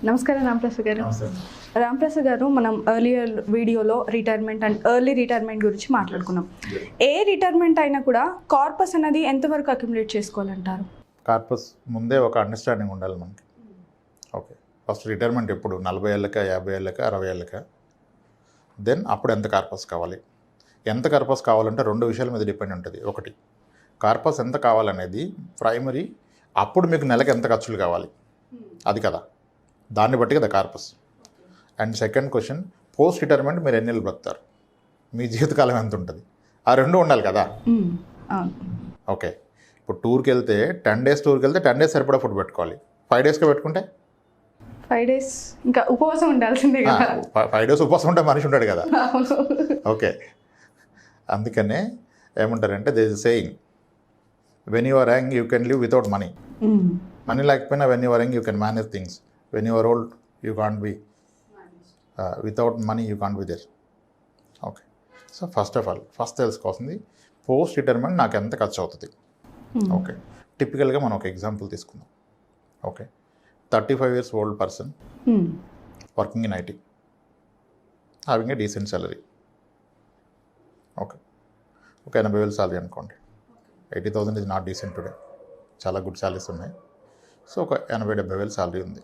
నమస్కారం రాంప్రసాద్ గారు. రాంప్రసాద్ గారు, మనం ఎర్లియర్ వీడియోలో రిటైర్మెంట్ అండ్ ఎర్లీ రిటైర్మెంట్ గురించి మాట్లాడుకున్నాం. ఏ రిటైర్మెంట్ అయినా కూడా కార్పస్ అనేది ఎంతవరకు అక్యుములేట్ చేసుకోవాలంటారు? కార్పస్ ముందే ఒక అండర్స్టాండింగ్ ఉండాలి మనకి. ఓకే, ఫస్ట్ రిటైర్మెంట్ ఎప్పుడు 40 ఏళ్ళకా, 50 ఏళ్ళకా, 60 ఏళ్ళకా, దెన్ అప్పుడు ఎంత కార్పస్ కావాలి. ఎంత కార్పస్ కావాలంటే 2 విషయాల మీద డిపెండ్ ఉంటుంది. ఒకటి, కార్పస్ ఎంత కావాలనేది ప్రైమరీ, అప్పుడు మీకు నెలకు ఎంత ఖర్చులు కావాలి అది కదా, దాన్ని బట్టి కదా corpus. And second question, post retirement మీరు ఎన్ని ఏళ్ళు బ్రతుకుతారు, మీ జీవితకాలం ఎంత ఉంటుంది, ఆ రెండు ఉండాలి కదా. ఓకే, ఇప్పుడు టూర్కి వెళ్తే 10 days టూర్కి వెళ్తే 10 days సరిపడా ఫుడ్ పెట్టుకోవాలి. 5 daysకి పెట్టుకుంటే 5 days ఇంకా ఉపవాసం ఉండాల్సిందే కదా. 5 days ఉపవాసం ఉంటే మనిషి ఉంటాడు కదా. ఓకే, అందుకనే ఏమంటారంటే they is saying, when you are young you can live without money. Money లేకపోయినా when you are young you can manage things. When you are old you can't be without money, you can't be there. Okay, so first of all first తెలుసుకోవాల్సింది post retirement నాకు ఎంత ఖర్చు అవుతుంది. Okay, టిపికల్గా మనం ఒక example తీసుకుందాం. Okay, 35 years old person working in IT, having a decent salary. Okay, ఒక 80,000 salary అనుకోండి. 80,000 ఇస్ నాట్ డీసెంట్ టుడే, చాలా గుడ్ సాలరీస్ ఉన్నాయి. సో ఒక 80,000-70,000 సాలరీ ఉంది.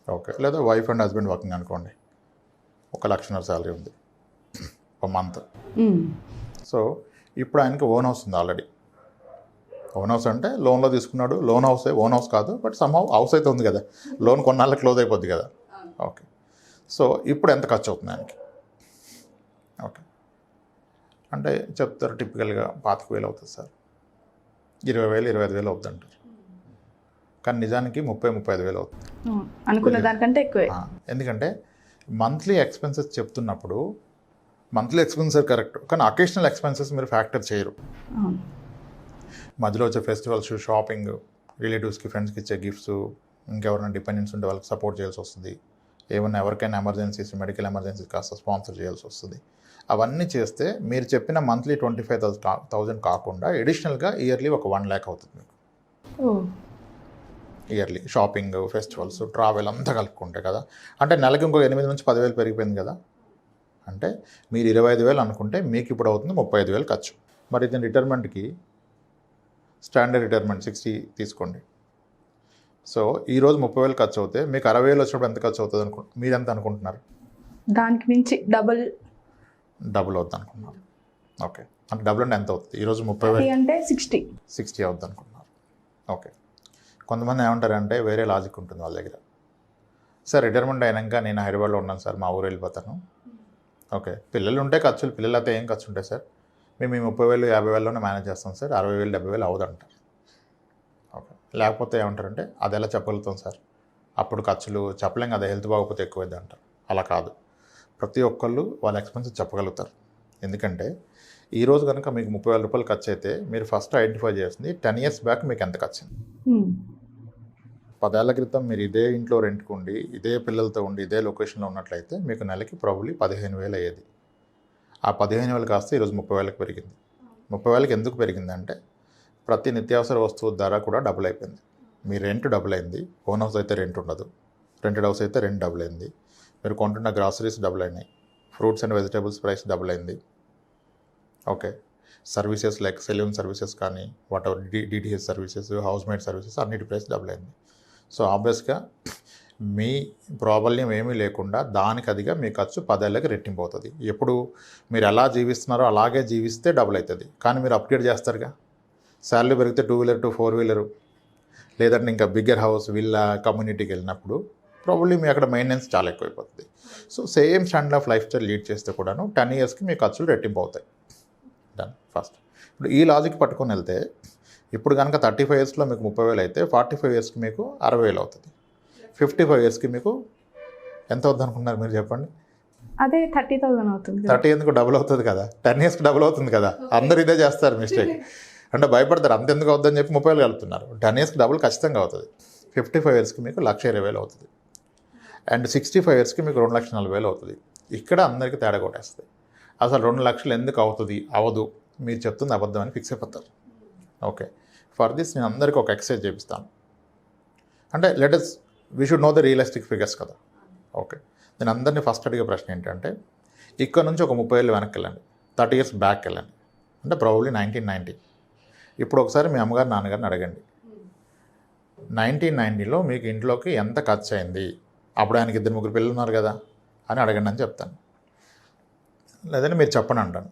ఓకే, లేదా వైఫ్ అండ్ హస్బెండ్ వర్కింగ్ అనుకోండి, 1,00,000 సాలరీ ఉంది ఒక మంత్. సో ఇప్పుడు ఆయనకి ఓన్ హౌస్ ఉంది ఆల్రెడీ. ఓన్ హౌస్ అంటే లోన్లో తీసుకున్నాడు, లోన్ హౌసే, ఓన్ హౌస్ కాదు, బట్ సమ్హౌ హౌస్ అయితే ఉంది కదా, లోన్ కొన్నాళ్ళ క్లోజ్ అయిపోద్ది కదా. ఓకే, సో ఇప్పుడు ఎంత ఖర్చు అవుతుంది ఆయనకి. ఓకే, అంటే చెప్తారు టిపికల్గా 25,000 అవుతుంది సార్, 20,000, 25,000 అవుతుంది అంటారు. కానీ నిజానికి 30,000-35,000 అవుతుంది అనుకున్న దానికంటే ఎక్కువే. ఎందుకంటే మంత్లీ ఎక్స్పెన్సెస్ చెప్తున్నప్పుడు మంత్లీ ఎక్స్పెన్సెస్ కరెక్ట్, కానీ అకేషనల్ ఎక్స్పెన్సెస్ మీరు ఫ్యాక్టర్ చేయరు. మధ్యలో వచ్చే ఫెస్టివల్స్, షాపింగ్, రిలేటివ్స్కి, ఫ్రెండ్స్కి ఇచ్చే గిఫ్ట్స్, ఇంకెవరైనా డిపెండెన్స్ ఉంటే వాళ్ళకి సపోర్ట్ చేయాల్సి వస్తుంది. ఏమన్నా ఎవరికైనా ఎమర్జెన్సీస్, మెడికల్ ఎమర్జెన్సీస్ కాస్త స్పాన్సర్ చేయాల్సి వస్తుంది. అవన్నీ చేస్తే మీరు చెప్పిన మంత్లీ 25,000 కాకుండా ఎడిషనల్గా ఇయర్లీ ఒక 1 lakh అవుతుంది మీకు. ఇయర్లీ షాపింగ్, ఫెస్టివల్స్, ట్రావెల్ అంతా కలుపుకుంటే కదా. అంటే నెలకి ఇంకో 8 నుంచి 10,000 పెరిగిపోయింది కదా. అంటే మీరు 25,000 అనుకుంటే మీకు ఇప్పుడు అవుతుంది 35,000 ఖర్చు. మరి దీని రిటైర్మెంట్కి స్టాండర్డ్ రిటైర్మెంట్ 60 తీసుకోండి. సో ఈరోజు 30,000 ఖర్చు అవుతే మీకు 60,000 వచ్చినప్పుడు ఎంత ఖర్చు అవుతుంది మీరు ఎంత అనుకుంటున్నారు? దానికి మించి డబుల్ అవుతుంది అనుకుంటున్నారు. ఓకే, అంటే డబుల్ అంటే ఎంత అవుతుంది? ఈరోజు 30,000 అంటే 60 అవుతుంది అనుకుంటున్నారు. ఓకే, కొంతమంది ఏమంటారంటే వేరే లాజిక్ ఉంటుంది వాళ్ళ దగ్గర. సార్ రిటైర్మెంట్ అయినాక నేను హైదరాబాద్లో ఉన్నాను సార్, మా ఊరు వెళ్ళిపోతాను. ఓకే, పిల్లలు ఉంటే ఖర్చులు, పిల్లలు అయితే ఏం ఖర్చు ఉంటాయి సార్, మేము ఈ 30,000-50,000లోనే మేనేజ్ చేస్తాం సార్, 60,000-70,000 అవుదంటారు. ఓకే, లేకపోతే ఏమంటారంటే అది ఎలా చెప్పగలుగుతాం సార్, అప్పుడు ఖర్చులు చెప్పలేం కదా, హెల్త్ బాగోకపోతే ఎక్కువైంది అంటారు. అలా కాదు, ప్రతి ఒక్కళ్ళు వాళ్ళ ఎక్స్పెన్సెస్ చెప్పగలుగుతారు. ఎందుకంటే ఈరోజు కనుక మీకు 30,000 రూపాయలు ఖర్చు అయితే మీరు ఫస్ట్ ఐడెంటిఫై చేస్తుంది 10 years బ్యాక్ మీకు ఎంత ఖర్చింది. 10 ఏళ్ల క్రితం మీరు ఇదే ఇంట్లో రెంట్కి ఉండి, ఇదే పిల్లలతో ఉండి, ఇదే లొకేషన్లో ఉన్నట్లయితే మీకు నెలకి ప్రాబబ్లీ 15,000 అయ్యేది. ఆ 15,000 కాస్త ఈరోజు 30,000కి పెరిగింది. 30,000కి ఎందుకు పెరిగిందంటే ప్రతి నిత్యావసర వస్తువు ధర కూడా డబుల్ అయిపోయింది. మీ రెంట్ డబుల్ అయింది, ఓన్ హౌస్ అయితే రెంట్ ఉండదు, రెంటెడ్ హౌస్ అయితే రెంట్ డబుల్ అయింది, మీరు కొంటున్న గ్రాసరీస్ డబుల్ అయినాయి, fruits and vegetables price double అయింది. Okay, services like salon services కానీ, whatever DTH services, house maid services అన్నిటి ప్రైస్ డబుల్ అయింది. సో ఆబ్వియస్గా మీ ప్రాబల్యం ఏమీ లేకుండా దానికి అదిగా మీ ఖర్చు 10 ఏళ్ళకి రెట్టింపు అవుతుంది. ఎప్పుడు మీరు ఎలా జీవిస్తున్నారో అలాగే జీవిస్తే డబుల్ అవుతుంది. కానీ మీరు అప్గ్రేడ్ చేస్తారుగా, శాలరీ పెరిగితే 2-wheeler to 4-wheeler, లేదంటే ఇంకా బిగ్గర్ హౌస్, విల్లా, కమ్యూనిటీకి వెళ్ళినప్పుడు ప్రాబబ్లీ మీ అక్కడ మెయింటెనెన్స్ చాలా ఎక్కువైపోతుంది. So same standard of life style lead చేస్తే కూడాను 10 yearsకి మీ ఖర్చులు రెట్టింపు అవుతాయి. డన్. ఫస్ట్ ఇప్పుడు ఈ లాజిక్ పట్టుకొని వెళ్తే ఇప్పుడు కనుక 35 yearsలో మీకు 30,000 అయితే 45 yearsకి మీకు 60,000 అవుతుంది. 55 yearsకి మీకు ఎంత అవుతుంది అనుకున్నారు మీరు చెప్పండి? అదే 30,000 అవుతుంది. 30 ఎందుకు డబుల్ అవుతుంది కదా, 10 yearsకి డబుల్ అవుతుంది కదా. అందరు ఇదే చేస్తారు మిస్టేక్, అంటే భయపడతారు అంత ఎందుకు అవుతుందని చెప్పి 30,000 కలుపుతున్నారు. 10 yearsకి డబుల్ ఖచ్చితంగా అవుతుంది. 55 yearsకి మీకు 1,20,000 అవుతుంది. అండ్ 65 yearsకి మీకు 2,40,000 అవుతుంది. ఇక్కడ అందరికీ తేడా కొట్టేస్తుంది. అసలు 2 లక్షలు ఎందుకు అవుతుంది, అవదు, మీరు చెప్తుంది అబద్ధం అని ఫిక్స్ అయిపోతారు. ఓకే, ఫర్ దిస్ నేను అందరికీ ఒక ఎక్సర్సైజ్ చేపిస్తాను. అంటే let us we should know the realistic figures కదా. ఓకే, నేను అందరినీ ఫస్ట్ అడిగే ప్రశ్న ఏంటంటే ఇక్కడ నుంచి ఒక 30 ఏళ్ళు వెనక్కి వెళ్ళండి, 30 years బ్యాక్ వెళ్ళండి, అంటే ప్రాబబ్లీ 1990. ఇప్పుడు ఒకసారి మీ అమ్మగారు నాన్నగారిని అడగండి 1990లో మీకు ఇంట్లోకి ఎంత ఖర్చు అయింది, అప్పుడు ఆయనకి 2-3 పిల్లలు ఉన్నారు కదా అని అడగండి అని చెప్తాను. లేదంటే మీరు చెప్పండి అంటాను.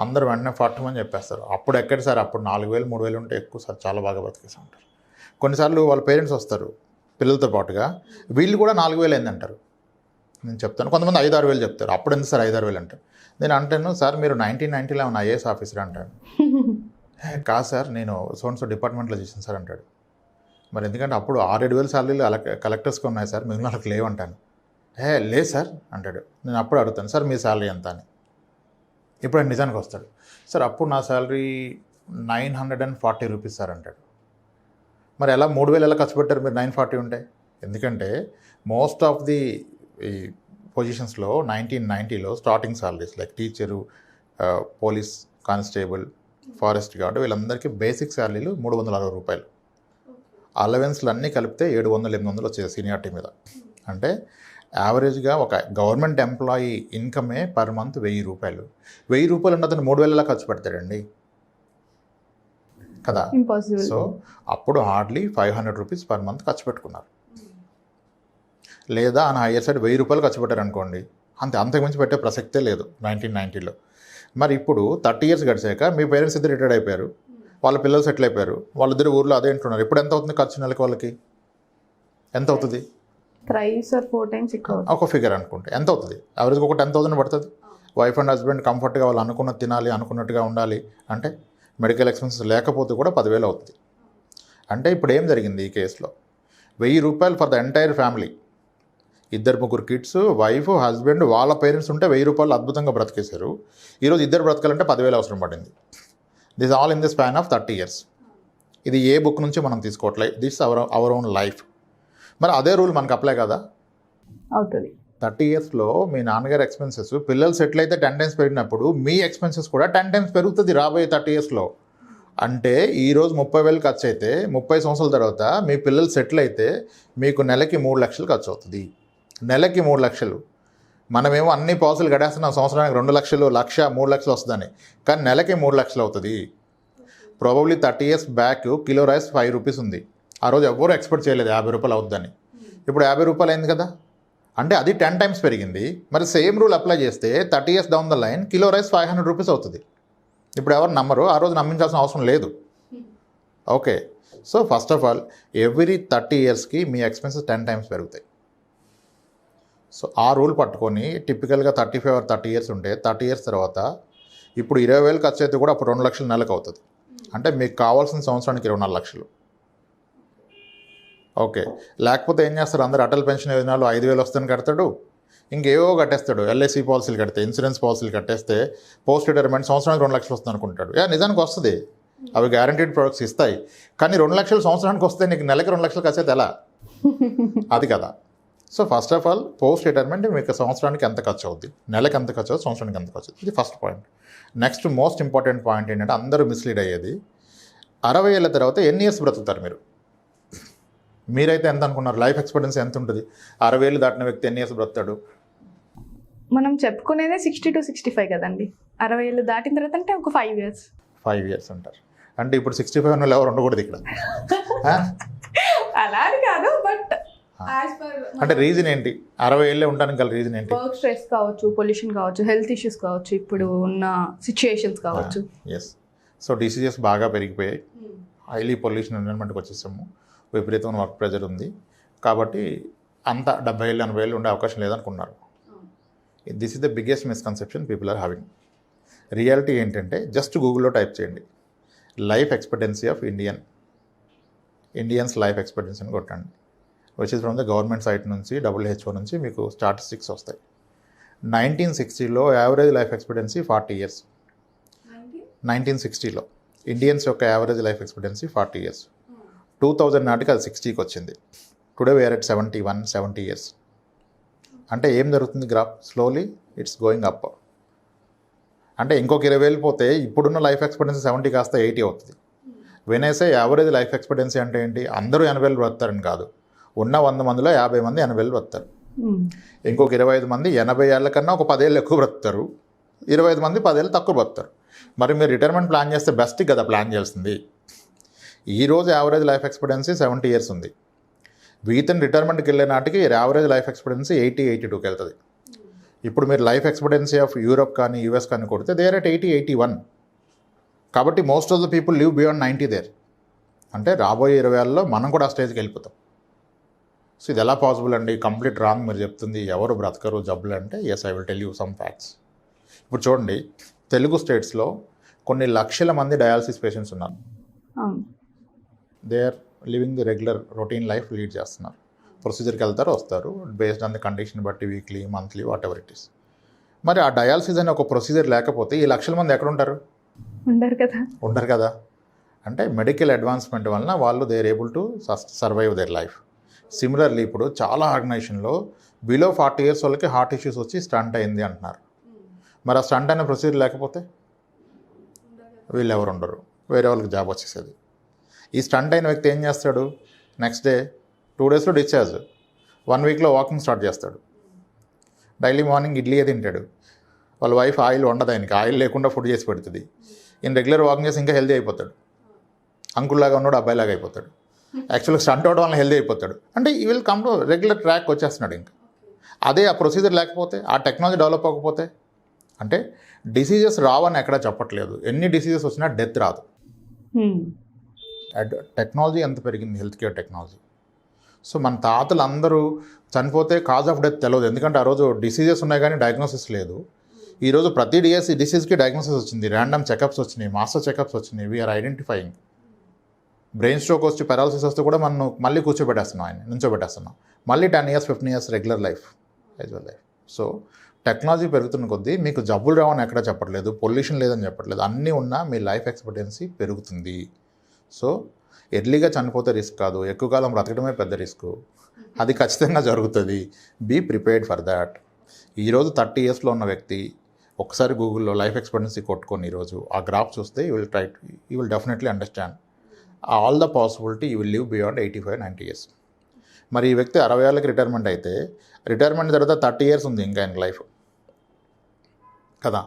అందరూ వెంటనే ఫట్టుమని చెప్పేస్తారు. అప్పుడు ఎక్కడ సార్, అప్పుడు 4,000 3,000 ఉంటే ఎక్కువ సార్, చాలా బాగా బతికేసి ఉంటారు. కొన్నిసార్లు వాళ్ళ పేరెంట్స్ వస్తారు పిల్లలతో పాటుగా, వీళ్ళు కూడా 4,000 అయిందంటారు. నేను చెప్తాను, కొంతమంది 5-6 వేలు చెప్తారు. అప్పుడు ఎంత సార్ 5-6 వేలు అంటారు. నేను అంటాను, సార్ మీరు 1990లో ఉన్న ఐఏఎస్ ఆఫీసర్ అంటాడు. కాదు సార్, నేను సో డిపార్ట్మెంట్లో చేశాను సార్ అంటాడు. మరి ఎందుకంటే అప్పుడు 6-7 వేలు సాలరీలు కలెక్టర్స్కి ఉన్నాయి సార్, మిగిలిన వాళ్ళకి లేవంటాను. లేదు సార్ అంటాడు. నేను అప్పుడు అడుగుతాను, సార్ మీ శాలరీ ఎంత అని. ఇప్పుడు ఆయన నిజానికి వస్తాడు, సార్ అప్పుడు నా శాలరీ 940 రూపీస్ సార్ అంటాడు. మరి ఎలా 3,000 ఎలా ఖర్చు పెట్టారు మీరు 940 ఉంటే? ఎందుకంటే మోస్ట్ ఆఫ్ ది ఈ పొజిషన్స్లో 1990లో starting salaries like teacher, police constable, forest guard, వీళ్ళందరికీ బేసిక్ శాలరీలు 360 రూపాయలు. అలవెన్స్లు అన్నీ కలిపితే 700-800 వచ్చేది సీనియారిటీ మీద. అంటే యావరేజ్గా ఒక గవర్నమెంట్ ఎంప్లాయీ ఇన్కమే పర్ మంత్ 1,000 రూపాయలు. 1,000 రూపాయలు ఉన్న అతను 3,000 ఖర్చు పెడతాడండి కదా. సో అప్పుడు హార్డ్లీ 500 రూపీస్ పర్ మంత్ ఖర్చు పెట్టుకున్నారు. లేదా ఆయన హయ్యర్ సైడ్ 1,000 రూపాయలు ఖర్చు పెట్టారు అనుకోండి, అంతకుమించి పెట్టే ప్రసక్తే లేదు 1990లో. మరి ఇప్పుడు 30 years గడిచాక మీ పేరెంట్స్ ఇద్దరు రిటైర్డ్ అయిపోయారు, వాళ్ళ పిల్లలు సెటిల్ అయిపోయారు, వాళ్ళిద్దరు ఊర్లో అదే అంటున్నారు. ఇప్పుడు ఎంత అవుతుంది ఖర్చు నెలకి? వాళ్ళకి ఎంత అవుతుంది? 3 or 4 times ఎక్కువ. ఒక ఫిగర్ అనుకుంటే ఎంత అవుతుంది? యావరేజ్గా ఒక 10,000 పడుతుంది. వైఫ్ అండ్ హస్బెండ్ కంఫర్ట్గా వాళ్ళు అనుకున్నది తినాలి, అనుకున్నట్టుగా ఉండాలి అంటే మెడికల్ ఎక్స్పెన్సెస్ లేకపోతే కూడా 10,000 అవుతుంది. అంటే ఇప్పుడు ఏం జరిగింది ఈ కేసులో? 1,000 రూపాయలు for the entire family, 2-3 kids, wife, husband, వాళ్ళ పేరెంట్స్ ఉంటే 1,000 రూపాయలు అద్భుతంగా బ్రతికేశారు. ఈరోజు ఇద్దరు బ్రతకాలంటే 10,000 అవసరం పడింది. This all in the span of 30 years. ఇది ఏ బుక్ నుంచి మనం తీసుకోవట్లేదు, దిస్ అవర్ ఓన్ లైఫ్. మరి అదే రూల్ మనకు అప్లై కదా అవుతుంది. 30 yearsలో మీ నాన్నగారి ఎక్స్పెన్సెస్, పిల్లలు సెటిల్ అయితే 10 times పెరిగినప్పుడు మీ ఎక్స్పెన్సెస్ కూడా 10 times పెరుగుతుంది రాబోయే 30 yearsలో. అంటే ఈరోజు 30,000 ఖర్చు అయితే 30 సంవత్సరాల తర్వాత మీ పిల్లలు సెటిల్ అయితే మీకు నెలకి 3 లక్షలు ఖర్చు అవుతుంది. నెలకి 3 లక్షలు. మనమేమో అన్ని పాలసీలు గడేస్తున్నాం, సంవత్సరానికి 2 లక్షలు, 1,00,000, 3 లక్షలు వస్తుందని. కానీ నెలకి 3 లక్షలు అవుతుంది. Probably 30 years back kilo rice 5 rupees ఉంది. ఆ రోజు ఎవరు ఎక్స్పెక్ట్ చేయలేదు 50 రూపాయలు అవుతుందని. ఇప్పుడు 50 రూపాయలు అయింది కదా, అంటే అది 10 times పెరిగింది. మరి సేమ్ రూల్ అప్లై చేస్తే 30 years down the line kilo rice 500 rupees అవుతుంది. ఇప్పుడు ఎవరు నమ్మరు, ఆ రోజు నమ్మించాల్సిన అవసరం లేదు. Okay, so first of all every 30 yearsకి మీ ఎక్స్పెన్సెస్ 10 times పెరుగుతాయి. సో ఆ రూల్ పట్టుకొని టిపికల్గా 35 or 30 years ఉంటే 30 years తర్వాత ఇప్పుడు 20,000 ఖర్చు అయితే కూడా అప్పుడు 2 లక్షలు నెలకు అవుతుంది. అంటే మీకు కావాల్సిన సంవత్సరానికి 24 లక్షలు. ఓకే, లేకపోతే ఏం చేస్తారు, అందరు అటల్ పెన్షన్ యోజనలో 5,000 వస్తుందని కడతాడు, ఇంకేవో కట్టేస్తాడు. ఎల్ఐసి పాలసీలు కడితే, ఇన్సూరెన్స్ పాలసీలు కట్టేస్తే పోస్ట్ రిటైర్మెంట్ సంవత్సరానికి 2 లక్షలు వస్తుంది అనుకుంటాడు. నిజానికి వస్తుంది, అవి గ్యారంటీడ్ ప్రొడక్ట్స్ ఇస్తాయి. కానీ 2 లక్షలు సంవత్సరానికి వస్తే నీకు నెలకి 2 లక్షలు ఖర్చు అయితే ఎలా? అది కదా. So first of all post retirement మీకు సంవత్సరానికి ఎంత ఖర్చు అవుద్ది, నెలకి ఎంత ఖర్చు అవుతుంది, సంవత్సరానికి ఎంత ఖర్చు అవుతుంది, ఇది first point. Next most important point ఏంటంటే అందరూ మిస్లీడ్ అయ్యేది, 60 ఏళ్ళ తర్వాత ఎన్ని ఇయర్స్ బ్రతుకుతారు మీరు? మీరైతే ఎంత అనుకున్నారు? లైఫ్ ఎక్స్పెక్టెన్సీ ఎంత ఉంటుంది? 60 ఏళ్ళు దాటిన వ్యక్తి ఎన్ని ఇయర్స్ బ్రతుకుతాడు? మనం చెప్పుకునేదే 60 to 65 కదండి. 60 ఏళ్ళు దాటిన తర్వాత అంటే ఒక 5 years. 5 years అంటారు. అంటే ఇప్పుడు 65 వాళ్ళు ఎవరు ఉండకూడదు ఇక్కడ. అలా అని కాదు, బట్ అంటే రీజన్ ఏంటి? 60 ఏళ్ళే ఉండడానికి గల రీజన్ ఏంటి? వర్క్ స్ట్రెస్ కావచ్చు, పొల్యూషన్ కావచ్చు, హెల్త్ ఇష్యూస్ కావచ్చు, ఇప్పుడు ఉన్న సిచ్యుయేషన్స్ కావచ్చు. ఎస్, సో డిసీజెస్ బాగా పెరిగిపోయాయి, హైలీ పొల్యూషన్ ఎన్విరాన్మెంట్కి వచ్చేసాము, విపరీతమైన వర్క్ ప్రెజర్ ఉంది. కాబట్టి అంత 70 ఏళ్ళు 80 ఏళ్ళు ఉండే అవకాశం లేదనుకున్నారు. This is the biggest misconception people are having. Reality ఏంటంటే జస్ట్ గూగుల్లో టైప్ చేయండి life expectancy of Indians life expectancy అని కొట్టండి. Which is from the government site నుంచి, WHO నుంచి మీకు స్టాటిస్టిక్స్ వస్తాయి. 1960లో యావరేజ్ లైఫ్ ఎక్స్పెక్టెన్సీ 40 years. 1960లో ఇండియన్స్ యొక్క యావరేజ్ లైఫ్ ఎక్స్పెక్టెన్సీ 40 years. 2000 నాటికి అది 60కి వచ్చింది. Today we are at 70 years. అంటే ఏం జరుగుతుంది? Graph slowly it's going up. అంటే ఇంకొక 20 ఏళ్ళు పోతే ఇప్పుడున్న లైఫ్ ఎక్స్పెక్టెన్సీ 70 కాస్త 80 అవుతుంది. వెనేసే యావరేజ్ లైఫ్ ఎక్స్పెక్టెన్సీ అంటే ఏంటి? అందరూ 80 ఏళ్ళు బ్రతారని కాదు, ఉన్న 100 మందిలో 50 మంది 80 ఏళ్ళు బ్రతుకుతారు. ఇంకొక 25 మంది 80 ఏళ్ళ కన్నా ఒక 10 ఏళ్ళు ఎక్కువ బ్రతుకుతారు. 25 మంది 10 ఏళ్ళు తక్కువ బ్రతుకుతారు. మరి మీరు రిటైర్మెంట్ ప్లాన్ చేస్తే బెస్ట్ కదా ప్లాన్ చేయాల్సింది. ఈరోజు యావరేజ్ లైఫ్ ఎక్స్పెక్టెన్సీ 70 ఇయర్స్ ఉంది. వీతన్ రిటైర్మెంట్కి వెళ్ళే నాటికి యావరేజ్ లైఫ్ ఎక్స్పెక్టెన్సీ 80-82కి వెళ్తుంది. ఇప్పుడు మీరు లైఫ్ ఎక్స్పెక్టెన్సీ ఆఫ్ యూరోప్ కానీ యూఎస్ కానీ కొడితే దే ఆర్ ఎట్ 80-81. కాబట్టి most of the people live beyond 90 there. అంటే రాబోయే 20 ఏళ్ళలో మనం కూడా ఆ స్టేజ్కి వెళ్ళిపోతాం. సో ఇది ఎలా పాసిబుల్ అండి? కంప్లీట్ రాంగ్ మీరు చెప్తుంది. ఎవరు బ్రతకరు జబ్బులు అంటే yes, I will tell you some facts. ఇప్పుడు చూడండి, తెలుగు స్టేట్స్లో కొన్ని లక్షల మంది డయాలసిస్ పేషెంట్స్ ఉన్నారు. They are living the regular routine life lead చేస్తున్నారు. ప్రొసీజర్కి వెళ్తారు, వస్తారు, బేస్డ్ ఆన్ ది కండిషన్ బట్టి weekly monthly whatever it is. మరి ఆ డయాలసిస్ అనే ఒక ప్రొసీజర్ లేకపోతే ఈ లక్షల మంది ఎక్కడ ఉంటారు? ఉండరు కదా. అంటే మెడికల్ అడ్వాన్స్మెంట్ వలన వాళ్ళు they are able to survive their life. Similarly ఇప్పుడు చాలా ఆర్గనైజేషన్లో బిలో 40 ఇయర్స్ వాళ్ళకి హార్ట్ ఇష్యూస్ వచ్చి స్టంట్ అయింది అంటున్నారు. మరి ఆ స్టంట్ అనే ప్రొసీజర్ లేకపోతే వీళ్ళు ఎవరు ఉండరు, వేరే వాళ్ళకి జాబ్ వచ్చేసేది. ఈ స్టంట్ అయిన వ్యక్తి ఏం చేస్తాడు? నెక్స్ట్ డే 2 డేస్లో డిశ్చార్జ్, 1 వీక్లో వాకింగ్ స్టార్ట్ చేస్తాడు. డైలీ మార్నింగ్ ఇడ్లీయే తింటాడు. వాళ్ళ వైఫ్ ఆయిల్ వండదు, ఆయనకి ఆయిల్ లేకుండా ఫుడ్ చేసి పెడుతుంది. ఈయన రెగ్యులర్ వాకింగ్ చేసి ఇంకా హెల్దీ అయిపోతాడు. అంకుల్లాగా ఉన్నాడు, అబ్బాయిలాగా అయిపోతాడు. యాక్చువల్గా స్టంట్ అవడం వల్ల హెల్దీ అయిపోతాడు. అంటే ఈ will come to regular track వచ్చేస్తున్నాడు. ఇంకా అదే ఆ ప్రొసీజర్ లేకపోతే, ఆ టెక్నాలజీ డెవలప్ అవ్వకపోతే, అంటే డిసీజెస్ రావని ఎక్కడా చెప్పట్లేదు. ఎన్ని డిసీజెస్ వచ్చినా డెత్ రాదు. టెక్నాలజీ ఎంత పెరిగింది, హెల్త్ కేర్ టెక్నాలజీ. సో మన తాతలు అందరూ చనిపోతే కాజ్ ఆఫ్ డెత్ తెలియదు, ఎందుకంటే ఆ రోజు డిసీజెస్ ఉన్నాయి కానీ డయాగ్నోసిస్ లేదు. ఈరోజు ప్రతి డిసీజ్కి డయాగ్నోసిస్ వచ్చింది, ర్యాండమ్ చెకప్స్ వచ్చినాయి, మాస్టర్ చెకప్స్ వచ్చినాయి. We are identifying. బ్రెయిన్ స్ట్రోక్ వచ్చి పారాలసిస్ వస్తే కూడా మనం మళ్ళీ కూర్చోబెట్టేస్తున్నాం, ఆయన నుంచోబెట్టేస్తున్నాం. మళ్ళీ 10 years 15 years regular life, usual life. So technology పెరుగుతున్న కొద్దీ మీకు జబ్బులు రావని ఎక్కడ చెప్పట్లేదు, పొల్యూషన్ లేదని చెప్పట్లేదు. అన్నీ ఉన్నా మీ లైఫ్ ఎక్స్పెక్టెన్సీ పెరుగుతుంది. సో ఎర్లీగా చనిపోతే రిస్క్ కాదు, ఎక్కువ కాలం బ్రతకడమే పెద్ద రిస్క్. అది ఖచ్చితంగా జరుగుతుంది. Be prepared for that. ఈరోజు 30 ఇయర్స్లో ఉన్న వ్యక్తి ఒకసారి గూగుల్లో లైఫ్ ఎక్స్పెక్టెన్సీ కొట్టుకొని ఈరోజు ఆ గ్రాఫ్ చూస్తే you will definitely understand all the possibility you will live beyond 85-90 years. మరి ఈ వ్యక్తి 60 ఏళ్ళకి రిటైర్మెంట్ అయితే, రిటైర్మెంట్ తర్వాత 30 ఇయర్స్ ఉంది ఇంకా ఆయన లైఫ్ కదా.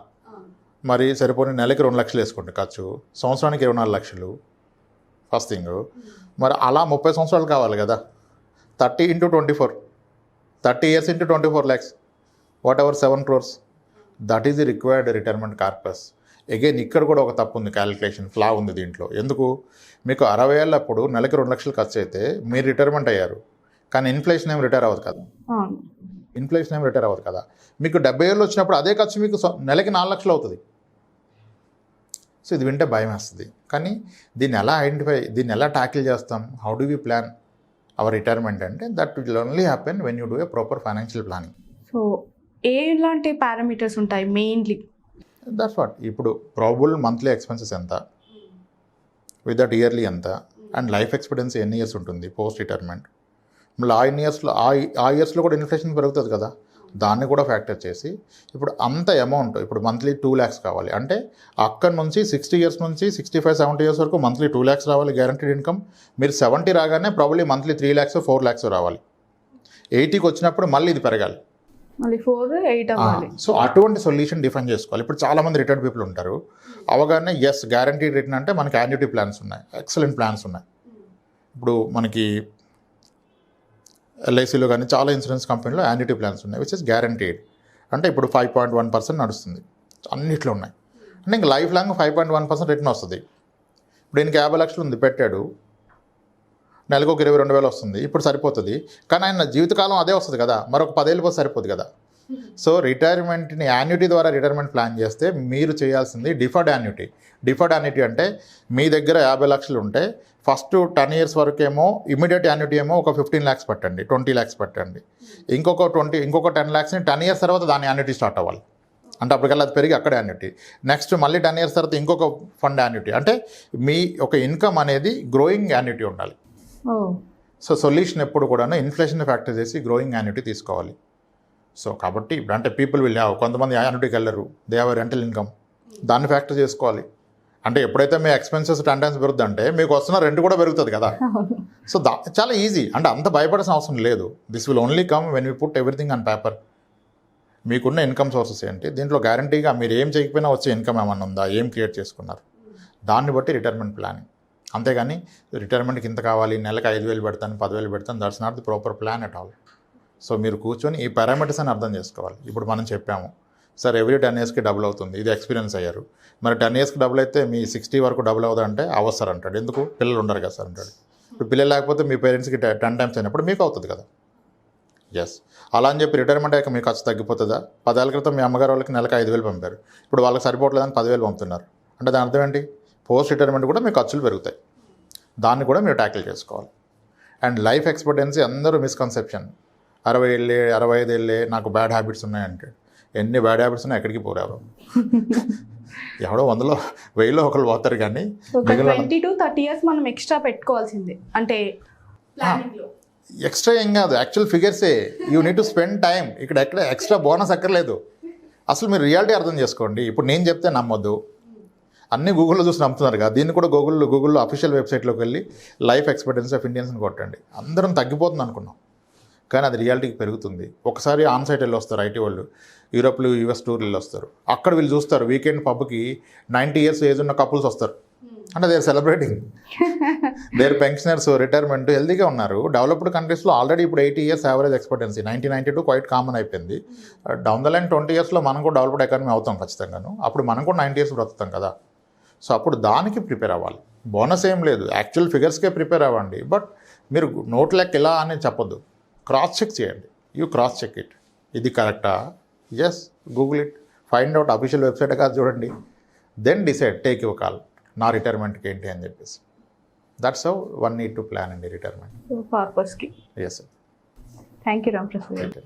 మరి సరిపోని నెలకి 2 లక్షలు వేసుకోండి ఖర్చు, సంవత్సరానికి 24 లక్షలు ఫస్ట్ థింగ్. మరి అలా 30 సంవత్సరాలు కావాలి కదా. 30 × 24, 30 years × 24 lakhs, what ever 7 crores. That is the required retirement corpus. Again ఇక్కడ కూడా ఒక తప్పు ఉంది, క్యాలిక్యులేషన్ ఫ్లా ఉంది దీంట్లో. ఎందుకు? మీకు 60 ఏళ్ళప్పుడు నెలకి 2 లక్షలు ఖర్చు అయితే మీరు రిటైర్మెంట్ అయ్యారు, కానీ ఇన్ఫ్లేషన్ ఏం రిటైర్ అవ్వదు కదా. ఇన్ఫ్లేషన్ ఏం రిటైర్ అవ్వదు కదా. మీకు 70 ఏళ్ళు వచ్చినప్పుడు అదే ఖర్చు మీకు నెలకి 4 లక్షలు అవుతుంది. సో ఇది వింటే భయం వేస్తుంది. కానీ దీన్ని ఎలా ట్యాకిల్ చేస్తాం? How do we plan our retirement అంటే that will only happen when you do a proper financial planning. So ఎలాంటి పారామీటర్స్ ఉంటాయి మెయిన్లీ? That's what. ఇప్పుడు ప్రాబుల్ మంత్లీ ఎక్స్పెన్సెస్ ఎంత, విత్ దట్ ఇయర్లీ ఎంత, అండ్ లైఫ్ ఎక్స్పెక్టెన్సీ ఎన్ని years ఉంటుంది post retirement. మళ్ళీ ఆ ఇయర్స్లో కూడా ఇన్ఫ్లేషన్ పెరుగుతుంది కదా, దాన్ని కూడా ఫ్యాక్టర్ చేసి ఇప్పుడు అంత అమౌంట్, ఇప్పుడు మంత్లీ 2 lakhs కావాలి అంటే అక్కడి నుంచి 60 ఇయర్స్ నుంచి 65-70 ఇయర్స్ వరకు మంత్లీ 2 lakhs రావాలి గ్యారంటీడ్ ఇన్కమ్. మీరు 70 రాగానే ప్రాబ్లీ మంత్లీ 3 lakhs 4 lakhs రావాలి. 80కి వచ్చినప్పుడు మళ్ళీ ఇది పెరగాలి, మళ్ళీ 4-8 అవ్వాలి. సో అటువంటి సొల్యూషన్ డిఫైన్ చేసుకోవాలి. ఇప్పుడు చాలామంది రిటైర్డ్ పీపుల్ ఉంటారు, అవగానే ఎస్ గ్యారంటీడ్ రిటర్న్ అంటే మనకి యాన్యుటీ ప్లాన్స్ ఉన్నాయి, ఎక్సలెంట్ ప్లాన్స్ ఉన్నాయి. ఇప్పుడు మనకి ఎల్ఐసిలో కానీ చాలా ఇన్సూరెన్స్ కంపెనీలో యాన్యుటీ ప్లాన్స్ ఉన్నాయి విచ్ ఇస్ గ్యారంటీడ్. అంటే ఇప్పుడు 5.1% నడుస్తుంది, అన్నిట్లో ఉన్నాయి. అంటే ఇంక లైఫ్ లాంగ్ 5.1% రిటర్న్ వస్తుంది. ఇప్పుడు ఈయనకి 50 లక్షలు ఉంది పెట్టాడు, నెలకు ఒక 22,000 వస్తుంది, ఇప్పుడు సరిపోతుంది. కానీ ఆయన జీవితకాలం అదే వస్తుంది కదా, మరొక 10 ఏళ్ళు పోతే సరిపోదు కదా. సో రిటైర్మెంట్ని యాన్యుటీ ద్వారా రిటైర్మెంట్ ప్లాన్ చేస్తే మీరు చేయాల్సింది డిఫర్డ్ యాన్యుటీ. డిఫర్డ్ యాన్యుటీ అంటే మీ దగ్గర 50 లక్షలు ఉంటే ఫస్ట్ 10 ఇయర్స్ వరకేమో ఇమీడియట్ యాన్యుటీ ఏమో ఒక 15 lakhs పెట్టండి, 20 lakhs పెట్టండి. ఇంకొక 10 lakhsని 10 ఇయర్స్ తర్వాత దాని యాన్యుటీ స్టార్ట్ అవ్వాలి. అంటే అప్పటికల్లా అది పెరిగి అక్కడ యాన్యుటీ. నెక్స్ట్ మళ్ళీ 10 ఇయర్స్ తర్వాత ఇంకొక ఫండ్ యాన్యుటీ. అంటే మీ ఒక ఇన్కమ్ అనేది గ్రోయింగ్ యాన్యుటీ ఉండాలి. సో సొల్యూషన్ ఎప్పుడు కూడా ఇన్ఫ్లేషన్ ఫ్యాక్టర్ చేసి గ్రోయింగ్ యాన్యుటీ తీసుకోవాలి. సో కాబట్టి ఇప్పుడు అంటే పీపుల్ విల్ హ్యావ్, కొంతమంది యాన్యుటీకి వెళ్ళరు, దే హ్యావ్ రెంటల్ ఇన్కమ్, దాన్ని ఫ్యాక్టర్ చేసుకోవాలి. అంటే ఎప్పుడైతే మీ ఎక్స్పెన్సెస్ 10 times పెరుగుతుందంటే మీకు వస్తున్న రెంట్ కూడా పెరుగుతుంది కదా. సో చాలా ఈజీ, అంటే అంత భయపడాల్సిన అవసరం లేదు. This will only come when we put everything on paper. మీకున్న ఇన్కమ్ సోర్సెస్ ఏంటి, దీంట్లో గ్యారంటీగా మీరు ఏం చేయకపోయినా వచ్చే ఇన్కమ్ ఏమన్నా ఉందా, ఏం క్రియేట్ చేసుకున్నారు, దాన్ని బట్టి రిటైర్మెంట్ ప్లానింగ్. అంతేగాని రిటైర్మెంట్కి ఇంత కావాలి, నెలకు 5,000 పెడతాను, 10,000 పెడతాను, that's not the proper plan at all. So మీరు కూర్చొని ఈ పారామీటర్స్ అని అర్థం చేసుకోవాలి. ఇప్పుడు మనం చెప్పాము సార్ ఎవ్రీ 10 yearsకి డబుల్ అవుతుంది, ఇది ఎక్స్పీరియన్స్ అయ్యారు. మరి 10 yearsకి డబుల్ అయితే మీ 60 వరకు డబుల్ అవుదా అంటే అవసరం అంటాడు. ఎందుకు, పిల్లలు ఉండరు కదా సార్ అంటాడు. ఇప్పుడు పిల్లలు లేకపోతే మీ పేరెంట్స్కి 10 times అయినప్పుడు మీకు అవుతుంది కదా. ఎస్, అలా అని చెప్పి రిటైర్మెంట్ అయ్యాక మీ ఖర్చు తగ్గిపోతుందా? 10 ఏళ్ల క్రితం మీ అమ్మగారు వాళ్ళకి నెలకు 5,000 పంపారు, ఇప్పుడు వాళ్ళకి సరిపోవట్లేదని 10,000 పంపుతున్నారు అంటే దాని అర్థం ఏంటి? పోస్ట్ రిటైర్మెంట్ కూడా మీ ఖర్చులు పెరుగుతాయి. దాన్ని కూడా మీరు ట్యాకిల్ చేసుకోవాలి. అండ్ లైఫ్ ఎక్స్పెక్టెన్సీ అందరూ మిస్కన్సెప్షన్. 60 ఏళ్ళే, 65 ఏళ్ళే, నాకు బ్యాడ్ హ్యాబిట్స్ ఉన్నాయంటే ఎన్ని బ్యాడ్ హ్యాబిట్స్ ఉన్నాయి ఎక్కడికి పోరావు. ఎవడో 100లో 1000లో ఒకళ్ళు పోతారు, కానీ 20 to 30 years మనం ఎక్స్ట్రా పెట్టుకోవాల్సిందే. అంటే ఎక్స్ట్రా ఏం కాదు, యాక్చువల్ ఫిగర్సే. You need to spend time. ఇక్కడ ఎక్కడ ఎక్స్ట్రా బోనస్ అక్కర్లేదు. అసలు మీరు రియాలిటీ అర్థం చేసుకోండి. ఇప్పుడు నేను చెప్తే నమ్మొద్దు, అన్నీ గూగుల్లో చూసి నమ్ముతున్నారు కదా. దీన్ని కూడా గూగుల్లో అఫీషియల్ వెబ్సైట్లోకి వెళ్ళి లైఫ్ ఎక్స్పెక్టెన్సీ ఆఫ్ ఇండియన్స్ని కొట్టండి. అందరం తగ్గిపోతుంది అనుకున్నాం, కానీ అది రియాలిటీకి పెరుగుతుంది. ఒకసారి ఆన్ సైట్ వెళ్ళి వస్తారు ఐటీ వాళ్ళు, యూరోప్లో US టూర్ వెళ్ళి వస్తారు. అక్కడ వీళ్ళు చూస్తారు వీకెండ్ పబ్కి 90 years ఏజ్ ఉన్న కపుల్స్ వస్తారు. అంటే they are celebrating their pensioners retirement, హెల్తీగా ఉన్నారు. డెవలప్డ్ కంట్రీస్లో ఆల్రెడీ ఇప్పుడు 80 years average expectancy, 1992 quite common అయిపోయింది. డౌన్ ద లైన్ 20 yearsలో మనం కూడా డెవలప్డ్ ఎకానమీ అవుతాం ఖచ్చితంగాను. అప్పుడు మనం కూడా 90 years బ్రతుకుతాం కదా. సో అప్పుడు దానికి ప్రిపేర్ అవ్వాలి. బోనస్ ఏం లేదు, యాక్చువల్ ఫిగర్స్కే ప్రిపేర్ అవ్వండి. బట్ మీరు నోట్ లెక్క ఇలా అని చెప్పొద్దు, క్రాస్ చెక్ చేయండి. యూ క్రాస్ చెక్ ఇట్, ఇది కరెక్టా, yes Google it, find out official website కాదు చూడండి, then decide, take your call, నా రిటైర్మెంట్కి ఏంటి అని చెప్పేసి. That's how one need to plan అండి రిటైర్మెంట్ పర్పస్కి. Yes. Thank you Ram Prasad.